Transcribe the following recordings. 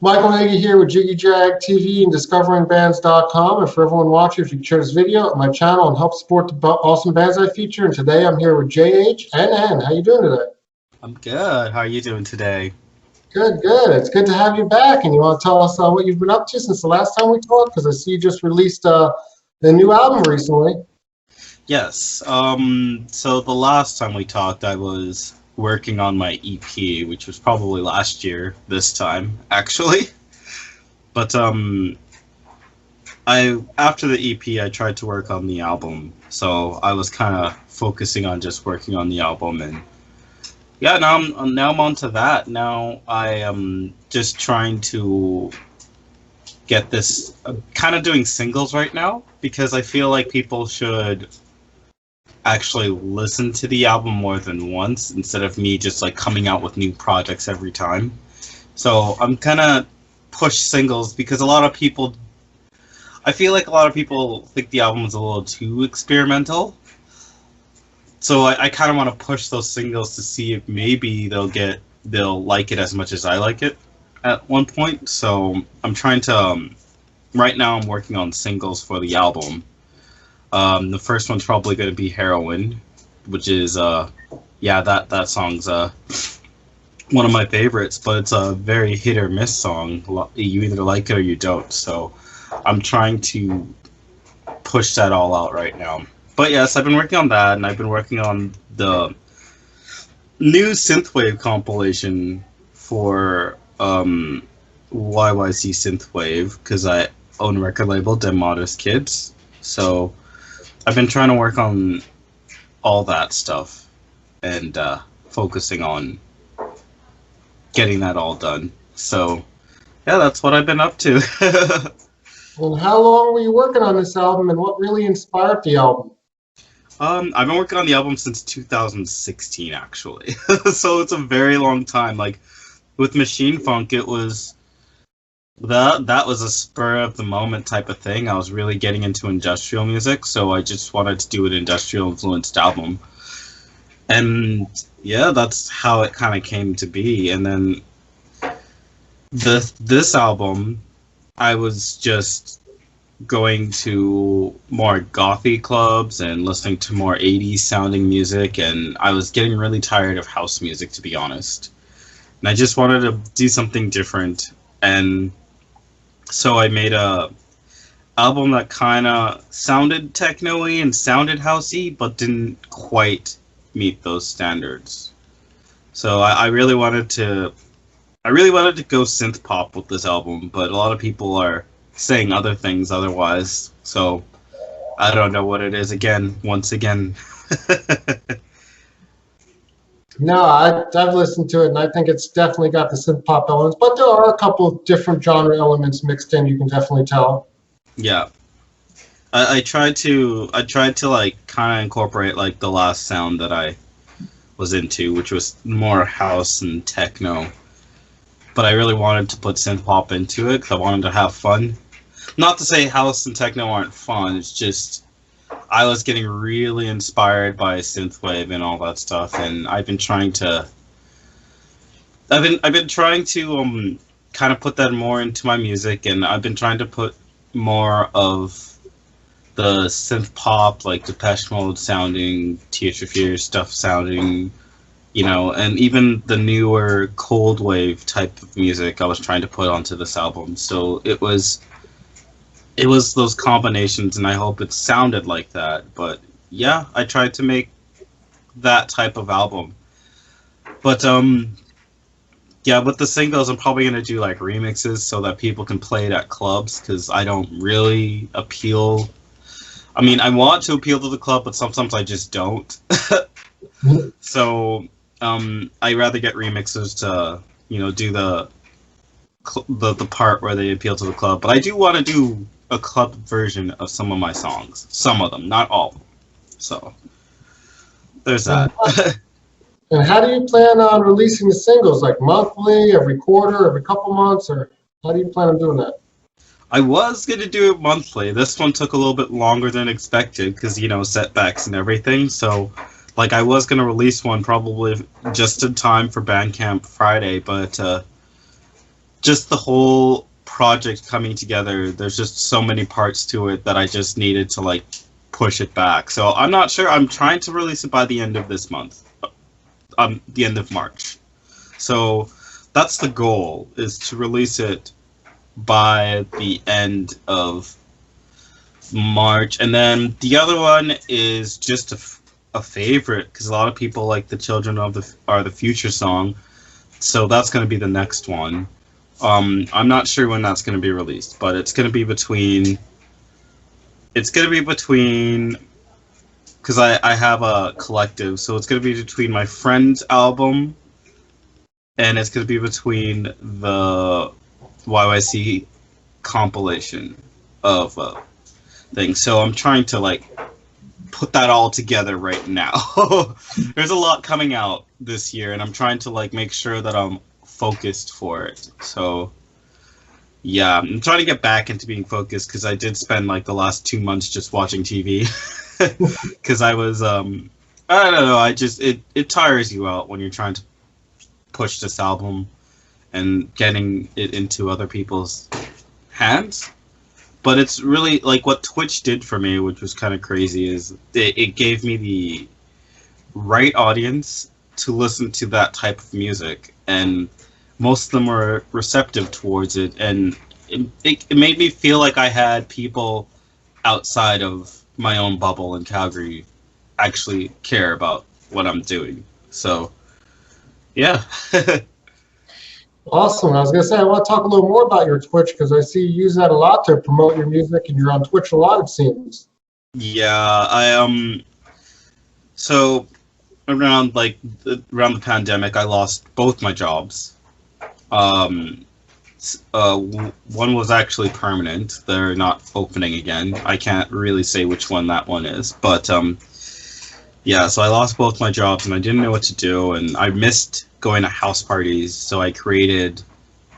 Michael Nagy here with Jiggy Jag TV and DiscoveringBands.com. And for everyone watching, if you can share this video on my channel and help support the awesome bands I feature. And today I'm here with JHNN. How you doing today? I'm good. How are you doing today? Good, good. It's good to have you back. And you want to tell us what you've been up to since the last time we talked? Because I see you just released the new album recently. Yes. So the last time we talked, I was working on my EP, which was probably last year this time, actually. But after the EP, I tried to work on the album. So I was kind of focusing on just working on the album, and yeah, now I'm on to that. Now I am just trying to get this, kind of doing singles right now, because I feel like people should actually listen to the album more than once instead of me just like coming out with new projects every time. So I'm gonna push singles because I feel like a lot of people think the album is a little too experimental. So I kind of want to push those singles to see if maybe they'll like it as much as I like it at one point. So I'm trying to right now I'm working on singles for the album. The first one's probably going to be Heroin, which is, that song's one of my favorites, but it's a very hit or miss song. You either like it or you don't, so I'm trying to push that all out right now. But yes, I've been working on that, and I've been working on the new synthwave compilation for YYC Synthwave, because I own a record label, Dem Modest Kids, so I've been trying to work on all that stuff and focusing on getting that all done. So, yeah, that's what I've been up to. And how long were you working on this album, and what really inspired the album? I've been working on the album since 2016, actually. So it's a very long time. Like, with Machine Funk, it was that was a spur of the moment type of thing. I was really getting into industrial music, so I just wanted to do an industrial influenced album. And yeah, that's how it kind of came to be. And then this album, I was just going to more gothy clubs and listening to more 80s sounding music, and I was getting really tired of house music, to be honest. And I just wanted to do something different, and so I made a album that kind of sounded techno-y and sounded housey, but didn't quite meet those standards. So I really wanted to go synth pop with this album, but a lot of people are saying other things otherwise. So I don't know what it is. Once again. No, I've listened to it, and I think it's definitely got the synth pop elements, but there are a couple of different genre elements mixed in. You can definitely tell. Yeah, I tried to like kind of incorporate like the last sound that I was into, which was more house and techno. But I really wanted to put synth pop into it because I wanted to have fun. Not to say house and techno aren't fun. It's just I was getting really inspired by synthwave and all that stuff, and I've been trying to kind of put that more into my music, and I've been trying to put more of the synth pop, like Depeche Mode sounding, Tears for Fears stuff sounding, and even the newer cold wave type of music I was trying to put onto this album. So it was those combinations, and I hope it sounded like that. But yeah, I tried to make that type of album. But yeah, with the singles, I'm probably gonna do like remixes so that people can play it at clubs, because I don't really appeal. I mean, I want to appeal to the club, but sometimes I just don't. So I rather get remixers to do the part where they appeal to the club. But I do want to do a club version of some of my songs. Some of them, not all. So there's that. And how do you plan on releasing the singles? Like monthly, every quarter, every couple months, or how do you plan on doing that? I was going to do it monthly. This one took a little bit longer than expected because, setbacks and everything. So, I was going to release one probably just in time for Bandcamp Friday, but just the whole project coming together, there's just so many parts to it that I just needed to like push it back. So I'm not sure. I'm trying to release it by the end of this month, the end of March. So that's the goal, is to release it by the end of March. And then the other one is just a favorite, because a lot of people like the Children Are the Future song. So that's going to be the next one. I'm not sure when that's going to be released, but it's going to be between, because I have a collective, so it's going to be between my friend's album, and it's going to be between the YYC compilation of things. So I'm trying to like put that all together right now. There's a lot coming out this year, and I'm trying to like make sure that I'm focused for it. So yeah, I'm trying to get back into being focused, because I did spend like the last 2 months just watching TV, because I was I don't know, I just it tires you out when you're trying to push this album and getting it into other people's hands. But it's really like what Twitch did for me, which was kind of crazy, is it gave me the right audience to listen to that type of music, and most of them were receptive towards it, and it made me feel like I had people outside of my own bubble in Calgary actually care about what I'm doing. So yeah. Awesome. I was going to say, I want to talk a little more about your Twitch, because I see you use that a lot to promote your music, and you're on Twitch a lot, it seems. Yeah, so around the pandemic, I lost both my jobs. One was actually permanent. They're not opening again. I can't really say which one that one is, but yeah, so I lost both my jobs, and I didn't know what to do, and I missed going to house parties, so I created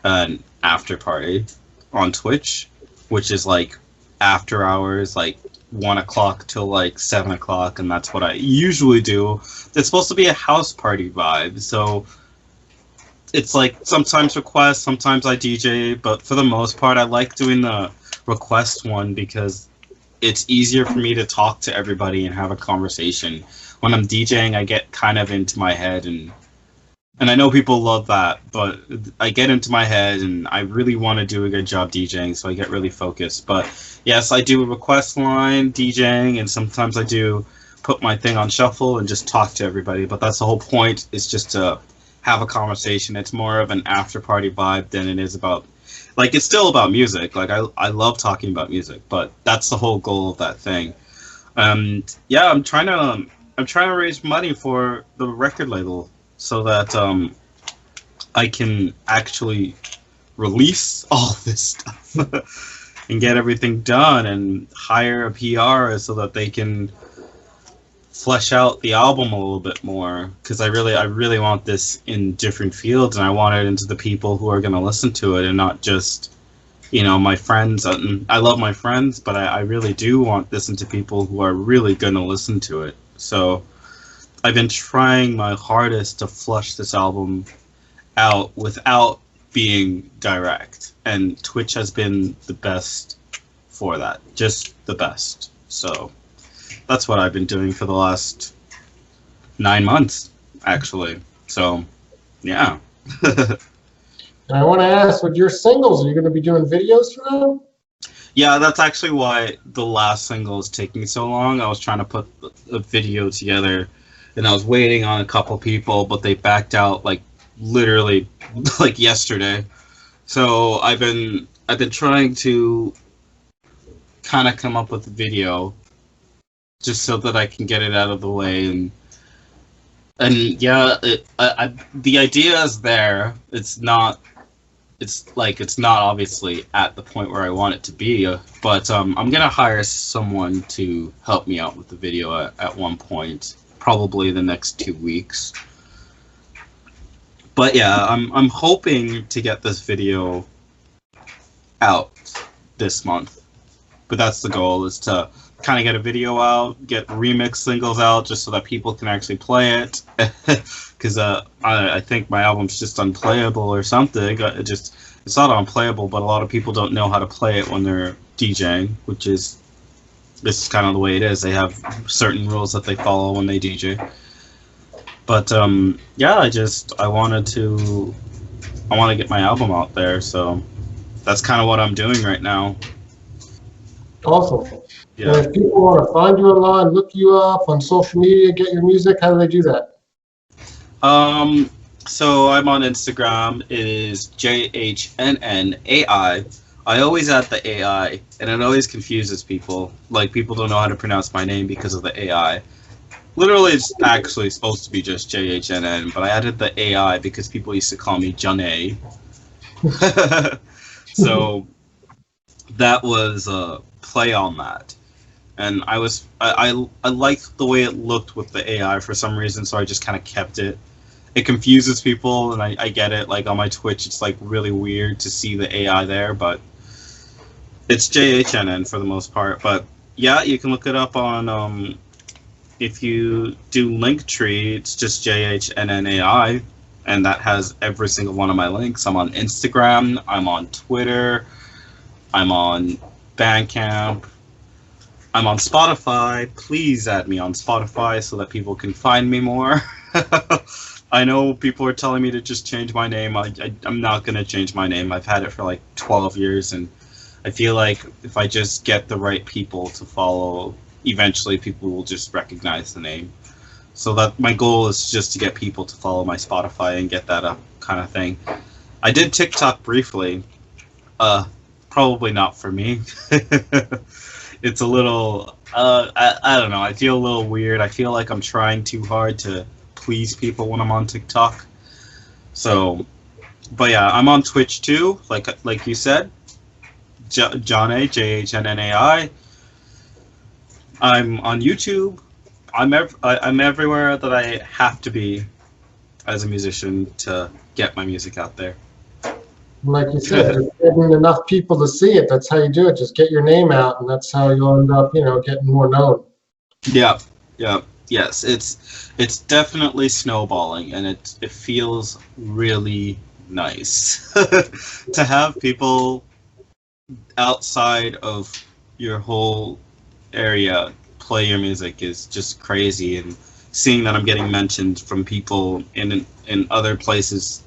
an after party on Twitch, which is like after hours, like 1 o'clock till like 7 o'clock, and that's what I usually do. It's supposed to be a house party vibe, so it's like sometimes request, sometimes I DJ, but for the most part I like doing the request one, because it's easier for me to talk to everybody and have a conversation. When I'm DJing, I get kind of into my head, and I know people love that, but I get into my head, and I really want to do a good job DJing, so I get really focused. But yes, I do a request line DJing, and sometimes I do put my thing on shuffle and just talk to everybody. But that's the whole point, is just to have a conversation. It's more of an after party vibe than it is about, like, it's still about music. Like, I love talking about music, but that's the whole goal of that thing. Yeah, I'm trying to raise money for the record label, so that I can actually release all this stuff and get everything done, and hire a PR so that they can flesh out the album a little bit more, because I really want this in different fields, and I want it into the people who are going to listen to it, and not just, you know, my friends. I love my friends, but I really do want this into people who are really going to listen to it. So I've been trying my hardest to flush this album out without being direct, and Twitch has been the best for that, just the best. So that's what I've been doing for the last 9 months, actually. So yeah. And I want to ask, with your singles, are you going to be doing videos for them? Yeah, that's actually why the last single is taking so long. I was trying to put a video together, and I was waiting on a couple people, but they backed out like literally like yesterday. So I've been trying to kind of come up with a video just so that I can get it out of the way, and yeah, the idea is there. It's not obviously at the point where I want it to be, but I'm gonna hire someone to help me out with the video at one point, probably the next 2 weeks. But yeah, I'm hoping to get this video out this month. But that's the goal, is to kind of get a video out, get remix singles out, just so that people can actually play it. Because I think my album's just unplayable or something. it's not unplayable, but a lot of people don't know how to play it when they're DJing, which is this is kind of the way it is. They have certain rules that they follow when they DJ. But yeah, I want to get my album out there, so that's kind of what I'm doing right now. Awesome. Yeah. And if people want to find you online, look you up on social media, get your music, how do they do that? So I'm on Instagram. It is JHNN AI. I always add the AI, and it always confuses people. Like, people don't know how to pronounce my name because of the AI. Literally, it's actually supposed to be just JHNN, but I added the AI because people used to call me Johnny. So that was a play on that. And I liked the way it looked with the AI for some reason, so I just kind of kept it. It confuses people, and I get it. Like, on my Twitch, it's like really weird to see the AI there, but it's JHNN for the most part. But yeah, you can look it up on if you do Linktree, it's just JHNNAI, and that has every single one of my links. I'm on Instagram, I'm on Twitter, I'm on Bandcamp, I'm on Spotify. Please add me on Spotify so that people can find me more. I know people are telling me to just change my name. I'm not going to change my name. I've had it for like 12 years, and I feel like if I just get the right people to follow, eventually people will just recognize the name. So that my goal is just to get people to follow my Spotify and get that up kind of thing. I did TikTok briefly. Probably not for me. It's a little, I don't know, I feel a little weird. I feel like I'm trying too hard to please people when I'm on TikTok. So, but yeah, I'm on Twitch too, like you said. Johnny, JHNNAI. I'm on YouTube. I'm everywhere that I have to be as a musician to get my music out there. Like you said, just getting enough people to see it. That's how you do it. Just get your name out, and that's how you'll end up, getting more known. Yeah. Yes, it's definitely snowballing, and it feels really nice to have people outside of your whole area play your music is just crazy, and seeing that I'm getting mentioned from people in other places,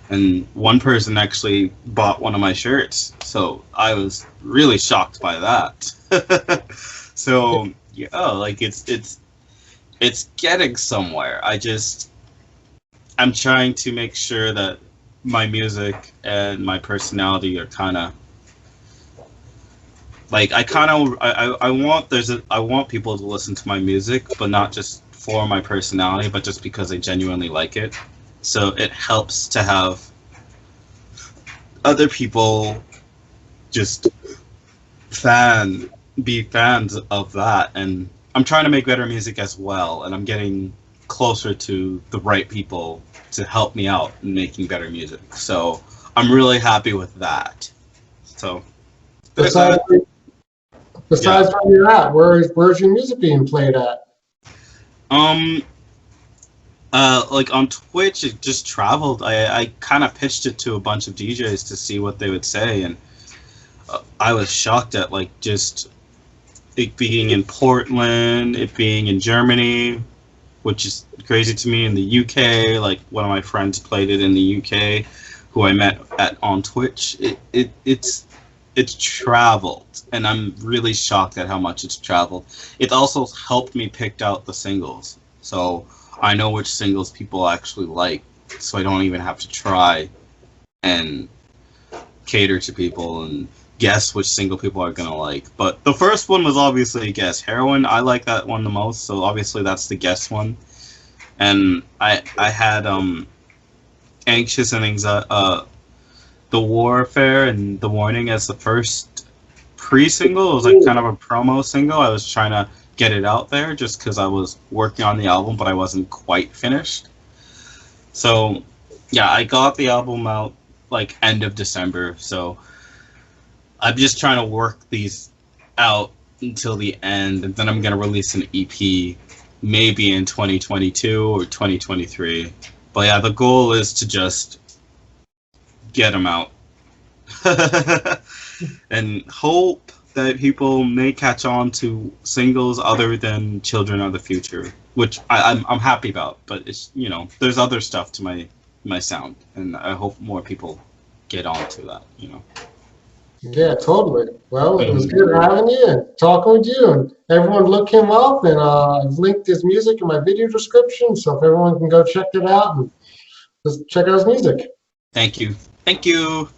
and one person actually bought one of my shirts, so I was really shocked by that. So yeah, like it's getting somewhere. I'm trying to make sure that my music and my personality are kind of like I want people to listen to my music, but not just for my personality, but just because they genuinely like it. So it helps to have other people just be fans of that, and I'm trying to make better music as well, and I'm getting closer to the right people to help me out in making better music. So I'm really happy with that. So Besides where you're at, where's your music being played at? Like on Twitch, it just traveled. I kind of pitched it to a bunch of DJs to see what they would say, and I was shocked at like just it being in Portland, it being in Germany, which is crazy to me. In the UK, like one of my friends played it in the UK, who I met on Twitch. It's traveled, and I'm really shocked at how much it's traveled. It also helped me pick out the singles, so I know which singles people actually like, so I don't even have to try and cater to people and guess which single people are gonna like. But the first one was obviously a guess. Heroin, I like that one the most, so obviously that's the guess one. And I had Anxious and The Warfare and The Warning as the first pre-single. It was like kind of a promo single. I was trying to get it out there just because I was working on the album, but I wasn't quite finished. So yeah, I got the album out like end of December, so I'm just trying to work these out until the end, and then I'm going to release an EP maybe in 2022 or 2023. But yeah, the goal is to just get them out And hope that people may catch on to singles other than Children of the Future, which I'm happy about. But it's, you know, there's other stuff to my sound, and I hope more people get on to that, you know. Yeah, totally. Well, it was good having you and talking with you. And everyone look him up, and I've linked his music in my video description, so if everyone can go check it out and just check out his music. Thank you. Thank you.